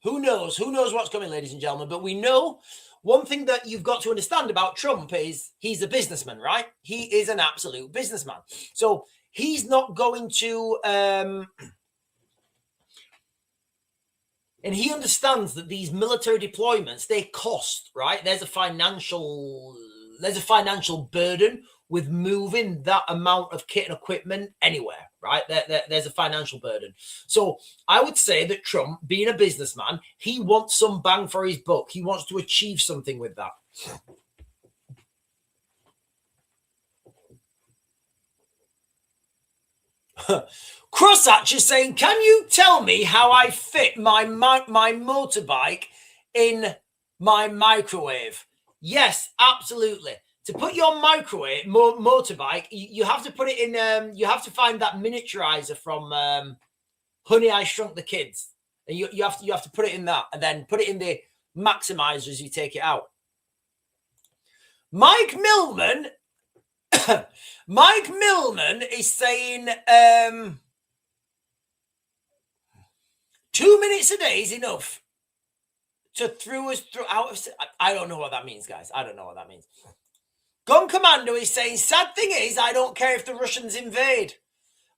Who knows? Who knows what's coming, ladies and gentlemen? But we know one thing that you've got to understand about Trump is he's a businessman, right? He is an absolute businessman. So he's not going to... And he understands that these military deployments, they cost, right? There's a financial burden with moving that amount of kit and equipment anywhere, right? There's a financial burden. So I would say that Trump, being a businessman, he wants some bang for his buck. He wants to achieve something with that. Crosshatch is saying, can you tell me how I fit my motorbike in my microwave? Yes, absolutely. To put your motorbike, you have to put it in, you have to find that miniaturizer from Honey, I Shrunk the Kids. And you have to put it in that and then put it in the maximizer as you take it out. Mike Millman is saying 2 minutes a day is enough to throw us through out of... I don't know what that means, guys. I don't know what that means. Gun Commando is saying, sad thing is, I don't care if the Russians invade.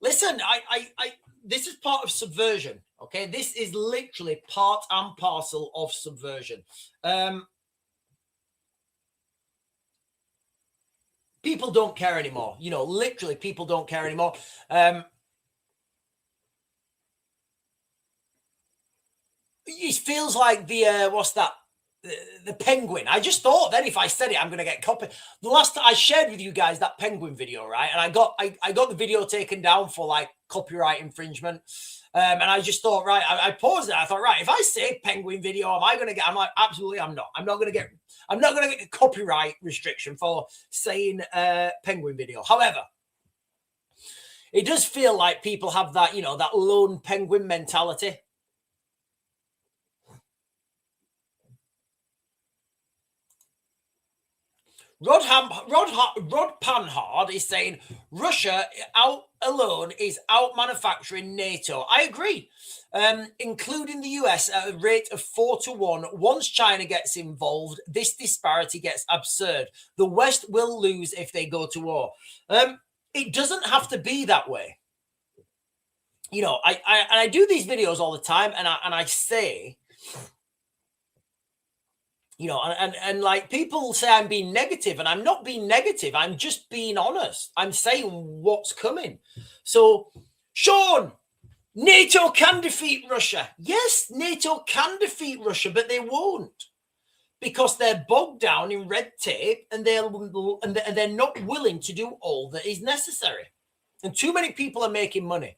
Listen, this is part of subversion, okay? This is literally part and parcel of subversion. People don't care anymore. You know, literally, people don't care anymore. It feels like the what's that? The penguin. I just thought then if I said it, I'm going to get copied. The last time I shared with you guys that penguin video, right? And I got the video taken down for like copyright infringement. And I just thought, right, I paused it. I thought, right, if I say penguin video, am I going to get? I'm like, absolutely, I'm not. I'm not going to get a copyright restriction for saying penguin video. However, it does feel like people have that, you know, that lone penguin mentality. Rod Panhard is saying Russia out alone is out manufacturing NATO. I agree, including the US at a rate of 4-1. Once China gets involved, this disparity gets absurd. The West will lose if they go to war. It doesn't have to be that way. You know, I do these videos all the time, and I say, you know, and like people say I'm being negative, and I'm not being negative. I'm just being honest. I'm saying what's coming. So, Sean, NATO can defeat Russia. Yes, NATO can defeat Russia, but they won't, because they're bogged down in red tape, and they're not willing to do all that is necessary. And too many people are making money.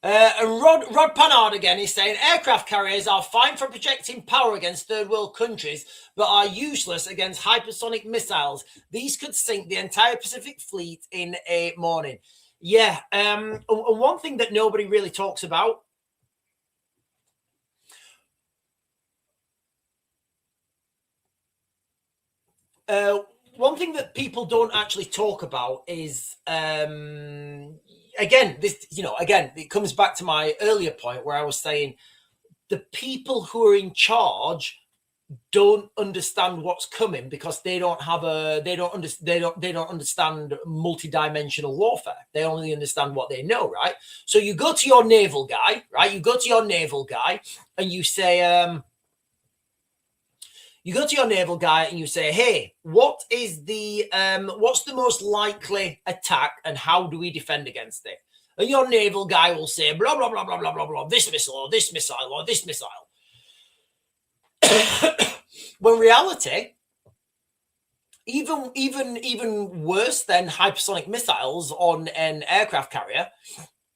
And Rod Panhard again is saying aircraft carriers are fine for projecting power against third world countries, but are useless against hypersonic missiles. These could sink the entire Pacific Fleet in a morning. Yeah. One thing that nobody really talks about. One thing that people don't actually talk about is, again, this, again, it comes back to my earlier point where I was saying the people who are in charge don't understand what's coming because they don't understand multi-dimensional warfare. They only understand what they know, right? So you go to your naval guy, right? You go to your naval guy and you say, hey, what's the most likely attack and how do we defend against it? And your naval guy will say, blah, blah, blah, blah, blah, blah, blah, this missile or this missile or this missile. When reality, even worse than hypersonic missiles on an aircraft carrier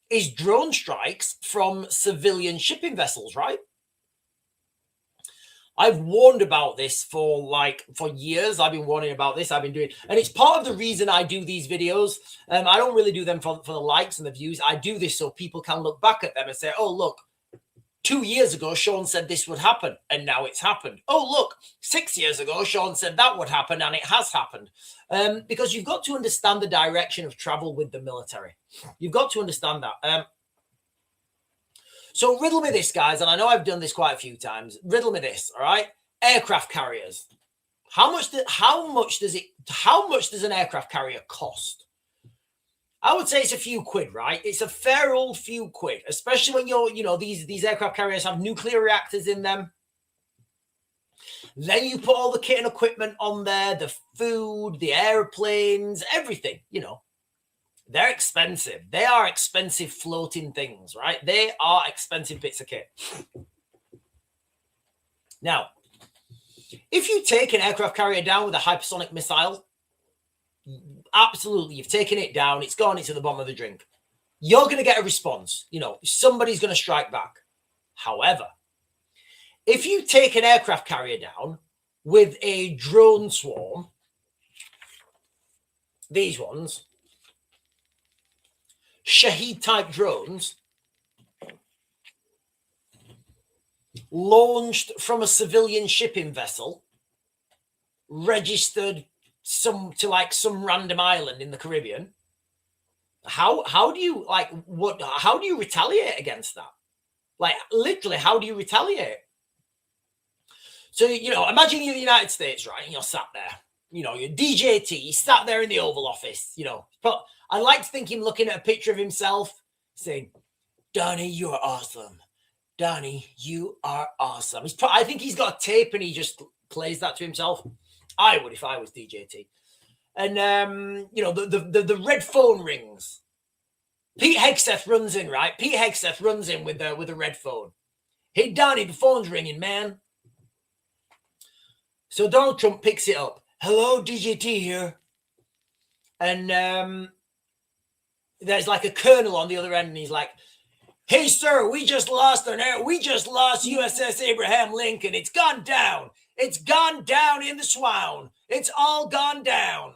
is drone strikes from civilian shipping vessels, right? I've warned about this for years. I've been warning about this. I've been doing, and it's part of the reason I do these videos. I don't really do them for the likes and the views. I do this so people can look back at them and say, oh, look, 2 years ago, Sean said this would happen, and now it's happened. Oh, look, 6 years ago, Sean said that would happen, and it has happened. Because you've got to understand the direction of travel with the military. You've got to understand that. So riddle me this, guys, and I know I've done this quite a few times. Riddle me this, all right? Aircraft carriers. How much does an aircraft carrier cost? I would say it's a few quid, right? It's a fair old few quid, especially when these aircraft carriers have nuclear reactors in them. Then you put all the kit and equipment on there, the food, the airplanes, everything, They're expensive. They are expensive floating things, right? They are expensive bits of kit. Now, if you take an aircraft carrier down with a hypersonic missile, absolutely, you've taken it down. It's gone into the bottom of the drink. You're going to get a response. Somebody's going to strike back. However, if you take an aircraft carrier down with a drone swarm, these ones, Shahed type drones, launched from a civilian shipping vessel, registered some random island in the Caribbean, how do you retaliate against that? Literally, how do you retaliate? So, imagine you're the United States, right? And you're sat there, you're DJT, he's sat there in the Oval Office, but I like to think him looking at a picture of himself saying, Donnie, you are awesome. Donnie, you are awesome. I think he's got a tape and he just plays that to himself. I would if I was DJT. And, the red phone rings. Pete Hegseth runs in, right? Pete Hegseth runs in with a red phone. Hey, Donnie, the phone's ringing, man. So Donald Trump picks it up. Hello, DJT here. And there's like a colonel on the other end, and he's like, hey, sir, we just lost USS Abraham Lincoln. It's gone down. It's gone down in the Swan. It's all gone down.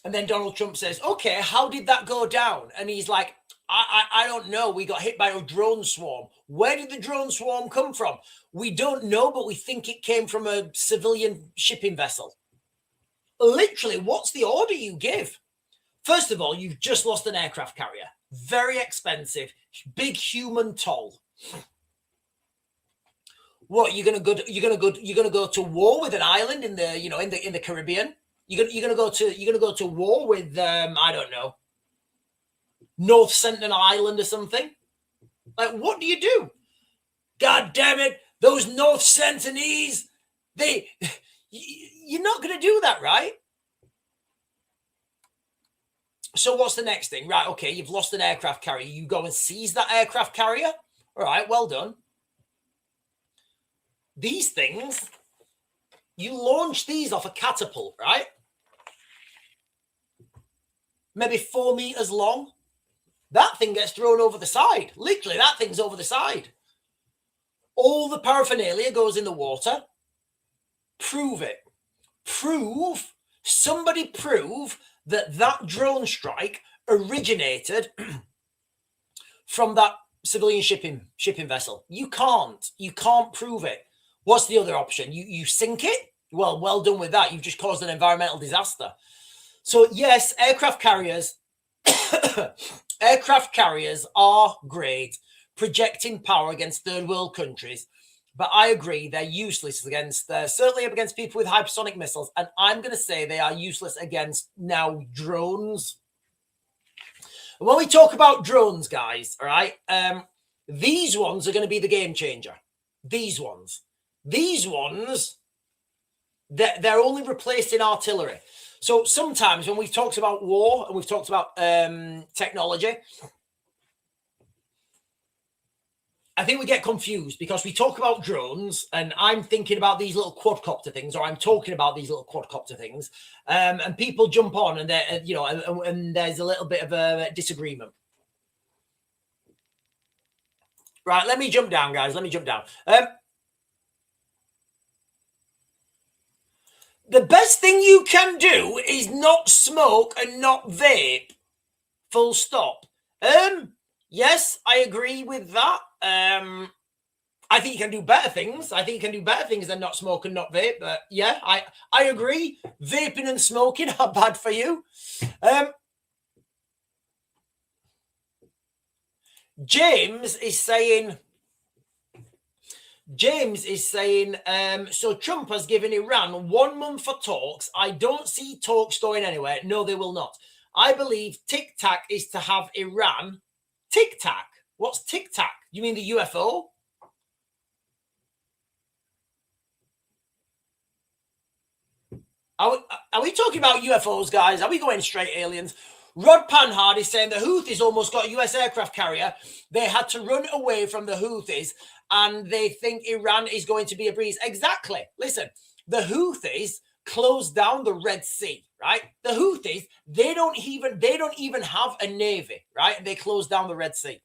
And then Donald Trump says, okay, how did that go down? And he's like, I don't know. We got hit by a drone swarm. Where did the drone swarm come from? We don't know, but we think it came from a civilian shipping vessel. Literally, what's the order you give? First of all, you've just lost an aircraft carrier. Very expensive, big human toll. What, you're gonna go to war with an island in the Caribbean? You're gonna go to war with I don't know, North Sentinel Island or something? Like, what do you do? God damn it, those North Sentinelese, you're not going to do that, right? So what's the next thing? Right, okay, you've lost an aircraft carrier. You go and seize that aircraft carrier? All right, well done. These things, you launch these off a catapult, right? Maybe 4 meters long. That thing gets thrown over the side. Literally, that thing's over the side. All the paraphernalia goes in the water. Prove it. somebody prove that drone strike originated from that civilian shipping vessel. You can't prove it. What's the other option? You sink it? Well done with that. You've just caused an environmental disaster. So yes, aircraft carriers are great, projecting power against third world countries. But I agree, they're useless against, certainly against people with hypersonic missiles. And I'm going to say they are useless against now drones. When we talk about drones, guys, all right, these ones are going to be the game changer. These ones, they're only replacing artillery. So sometimes when we've talked about war and we've talked about technology, I think we get confused because we talk about drones and I'm thinking about these little quadcopter things, or I'm talking about these little quadcopter things, and people jump on and they're, you know, and there's a little bit of a disagreement. Right, let me jump down, guys. Let me jump down. The best thing you can do is not smoke and not vape. Full stop. Yes, I agree with that. I think you can do better things. I think you can do better things than not smoke and not vape. But yeah, I agree. Vaping and smoking are bad for you. James is saying, so Trump has given Iran 1 month for talks. I don't see talks going anywhere. No, they will not. I believe tic-tac is to have Iran. Tic-tac? What's tic-tac? You mean the UFO? Are we talking about UFOs, guys? Are we going straight aliens? Rod Panhard is saying the Houthis almost got a US aircraft carrier. They had to run away from the Houthis, and they think Iran is going to be a breeze. Exactly. Listen, the Houthis closed down the Red Sea, right? The Houthis, they don't even have a navy, right? They closed down the Red Sea.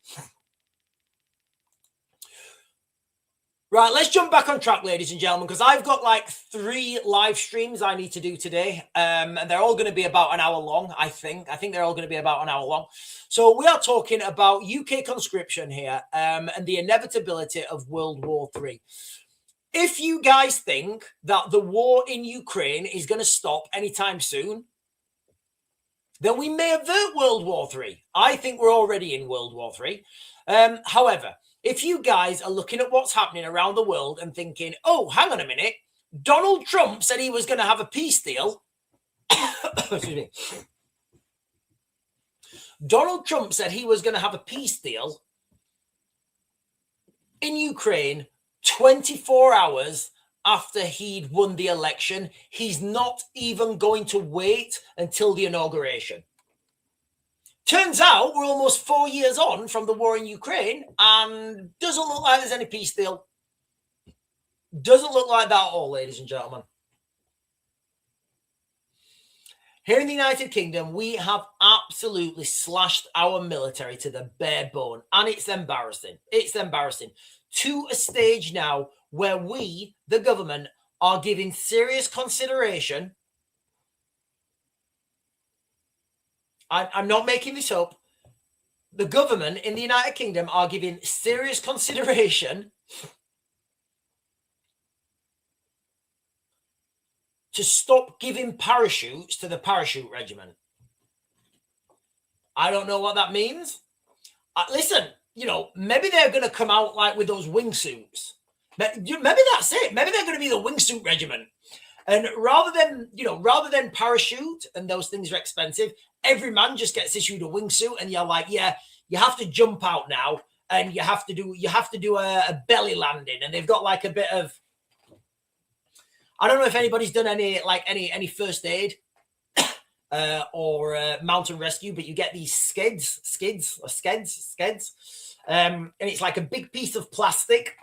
Right, let's jump back on track, ladies and gentlemen, because I've got like 3 live streams I need to do today. And they're all going to be about an hour long, I think. I think they're all going to be about an hour long. So we are talking about UK conscription here, and the inevitability of World War III. If you guys think that the war in Ukraine is going to stop anytime soon, then we may avert World War III. I think we're already in World War III. However, if you guys are looking at what's happening around the world and thinking, oh, hang on a minute, Donald Trump said he was going to have a peace deal. Excuse me. Donald Trump said he was going to have a peace deal in Ukraine 24 hours after he'd won the election. He's not even going to wait until the inauguration. Turns out we're almost 4 years on from the war in Ukraine and doesn't look like there's any peace deal. Doesn't look like that at all, ladies and gentlemen. Here in the United Kingdom, we have absolutely slashed our military to the bare bone, and it's embarrassing. It's embarrassing to a stage now where we, the government, are giving serious consideration. I'm not making this up. The government in the United Kingdom are giving serious consideration to stop giving parachutes to the parachute regiment. I don't know what that means. Listen, you know, maybe they're going to come out like with those wingsuits. Maybe that's it. Maybe they're going to be the wingsuit regiment. And rather than parachute, and those things are expensive, every man just gets issued a wingsuit, and you're like, yeah, you have to jump out now, and you have to do a belly landing, and they've got like a bit of, I don't know if anybody's done any first aid or mountain rescue, but you get these skids, and it's like a big piece of plastic.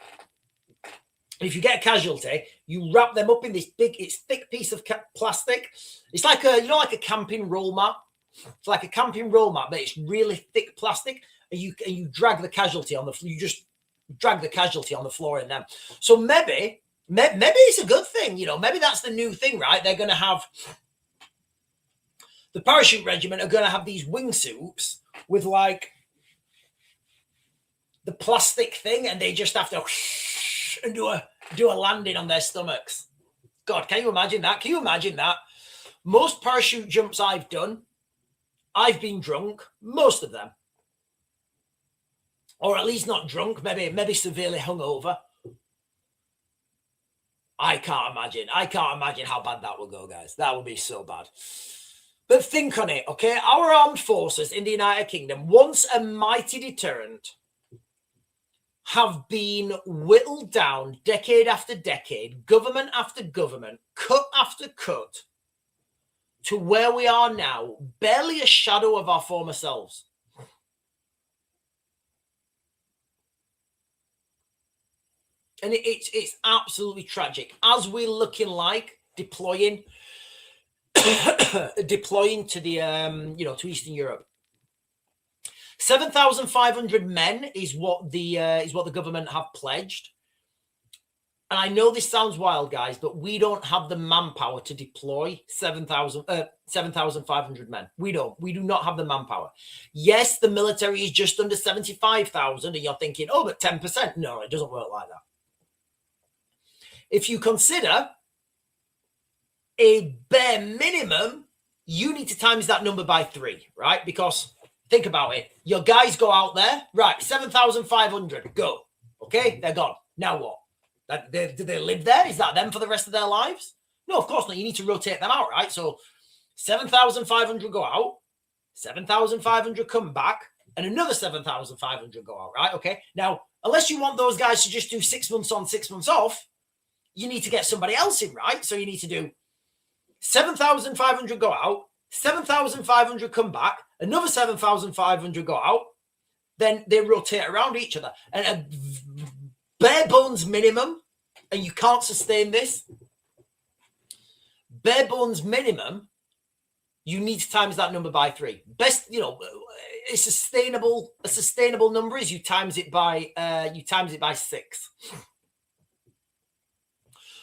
And if you get a casualty, you wrap them up in this thick piece of plastic. It's like like a camping roll mat. It's like a camping roll mat, but it's really thick plastic. And you drag the casualty on the floor. You just drag the casualty on the floor in them. So maybe Maybe it's a good thing, you know. Maybe that's the new thing, right? They're going to have the parachute regiment are going to have these wingsuits with like the plastic thing, and they just have to and do a landing on their stomachs. God, can you imagine that? Can you imagine that? Most parachute jumps I've done, I've been drunk, most of them. Or at least not drunk, maybe severely hungover. I can't imagine how bad that will go, guys. That will be so bad. But think on it, okay? Our armed forces in the United Kingdom, once a mighty deterrent, have been whittled down decade after decade, government after government, cut after cut, to where we are now, barely a shadow of our former selves. And it's absolutely tragic. As we're looking like deploying to the to Eastern Europe. 7,500 men is what the government have pledged. And I know this sounds wild, guys, but we don't have the manpower to deploy 7,500 men. We do not have the manpower. Yes, the military is just under 75,000, and you're thinking, oh, but 10%. No, it doesn't work like that. If you consider a bare minimum, you need to times that number by 3, right? Because think about it. Your guys go out there, right, 7,500, go. Okay, they're gone. Now what? Do they live there? Is that them for the rest of their lives? No, of course not. You need to rotate them out, right? So 7,500 go out, 7,500 come back, and another 7,500 go out, right? Okay, now, unless you want those guys to just do 6 months on, 6 months off, you need to get somebody else in, right? So you need to do 7,500 go out, 7,500 come back, another 7,500 go out, then they rotate around each other. And a bare bones minimum, and you can't sustain this, bare bones minimum, you need to times that number by 3. Best, a sustainable number is you times it by 6.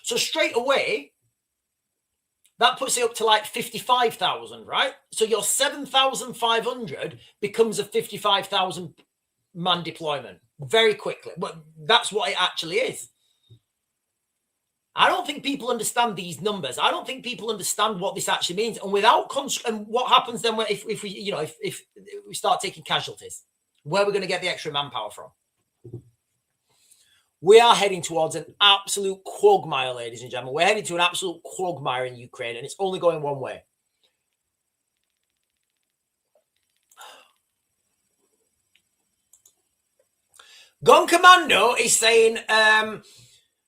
So straight away, that puts it up to like 55,000, right? So your 7,500 becomes a 55,000 man deployment very quickly. But that's what it actually is. I don't think people understand these numbers. I don't think people understand what this actually means. And and what happens then if we start taking casualties? Where are we going to get the extra manpower from? We are heading towards an absolute quagmire, ladies and gentlemen. We're heading to an absolute quagmire in Ukraine, and it's only going one way. Gone Commando is saying,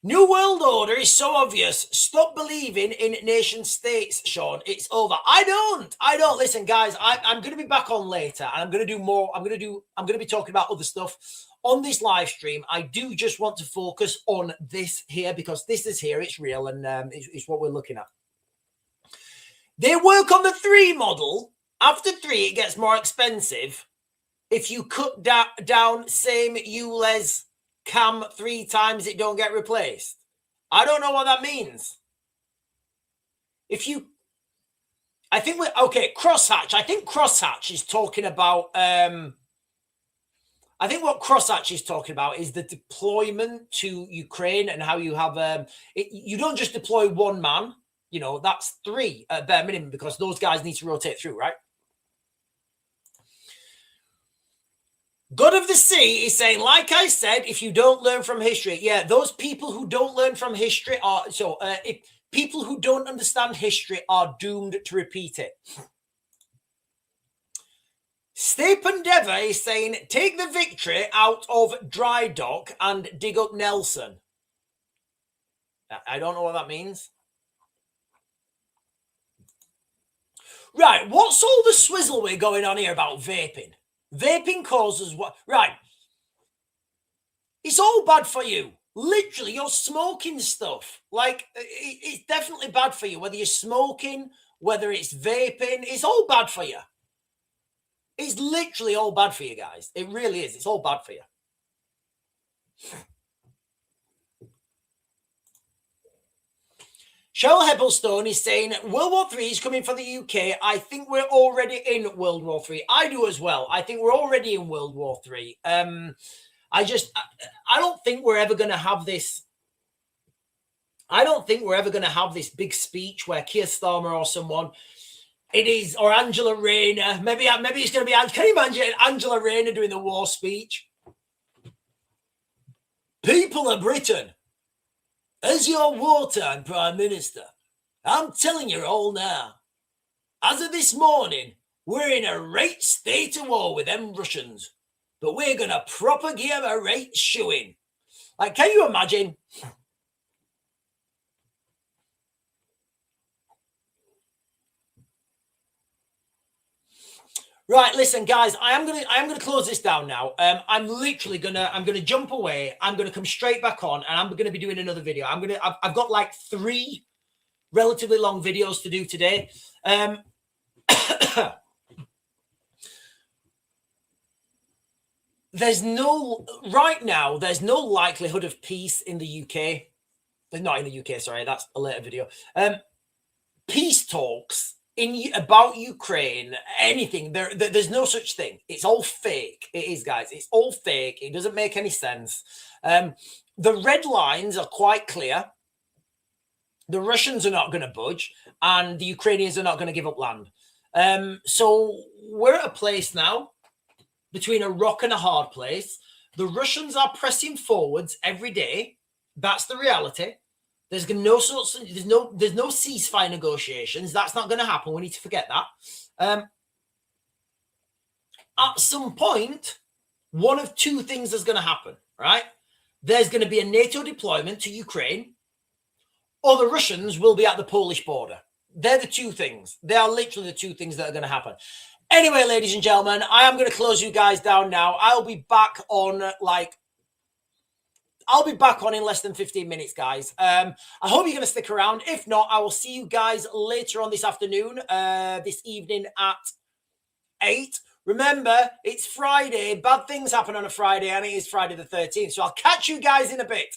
New World Order is so obvious. Stop believing in nation states, Sean. It's over. I don't. Listen, guys, I'm going to be back on later, and I'm going to do more. I'm going to be talking about other stuff on this live stream. I do just want to focus on this here because this is here. It's real, and it's what we're looking at. They work on the 3 model. After 3, it gets more expensive. If you cut down same ULEZ cam 3 times, it don't get replaced. I don't know what that means. Crosshatch. I think Crosshatch is talking about, I think what Crosshatch is talking about is the deployment to Ukraine and how you have, you don't just deploy 1 man, that's 3 at bare minimum because those guys need to rotate through, right? God of the Sea is saying, like I said, if you don't learn from history, yeah, those people who don't learn from history people who don't understand history are doomed to repeat it. Stepan Deva is saying, take the Victory out of dry dock and dig up Nelson. I don't know what that means. Right, what's all the swizzle we're going on here about vaping? Vaping causes what? Right. It's all bad for you. Literally, you're smoking stuff. Like, it's definitely bad for you. Whether you're smoking, whether it's vaping, it's all bad for you. It's literally all bad for you, guys. It really is. It's all bad for you. Cheryl Heppelstone is saying World War III is coming for the UK. I think we're already in World War III. I do as well. I think we're already in World War III. I don't think we're ever going to have this. I don't think we're ever going to have this big speech where Keir Starmer or someone, it is, or Angela Rayner, maybe it's going to be, can you imagine Angela Rayner doing the war speech? People of Britain, as your wartime Prime Minister, I'm telling you all now, as of this morning, we're in a right state of war with them Russians, but we're going to proper give them a right shoeing. Like, can you imagine? Right, listen, guys. I am gonna close this down now. I'm gonna jump away. I'm gonna come straight back on, and I'm gonna be doing another video. I've got like 3 relatively long videos to do today. There's no likelihood of peace in the UK. Not in the UK, sorry, that's a later video. Peace talks about Ukraine, anything, there's no such thing. It's all fake. It is, guys. It's all fake. It doesn't make any sense. The red lines are quite clear. The Russians are not going to budge, and the Ukrainians are not going to give up land. So we're at a place now between a rock and a hard place. The Russians are pressing forwards every day. That's the reality. There's no ceasefire negotiations. That's not going to happen. We need to forget that. At some point, one of 2 things is going to happen, right? There's going to be a NATO deployment to Ukraine, or the Russians will be at the Polish border. They're the 2 things. They are literally the 2 things that are going to happen. Anyway, ladies and gentlemen, I am going to close you guys down now. I'll be back on in less than 15 minutes, guys. I hope you're going to stick around. If not, I will see you guys later on this afternoon, this evening at 8. Remember, it's Friday. Bad things happen on a Friday, and it is Friday the 13th. So I'll catch you guys in a bit.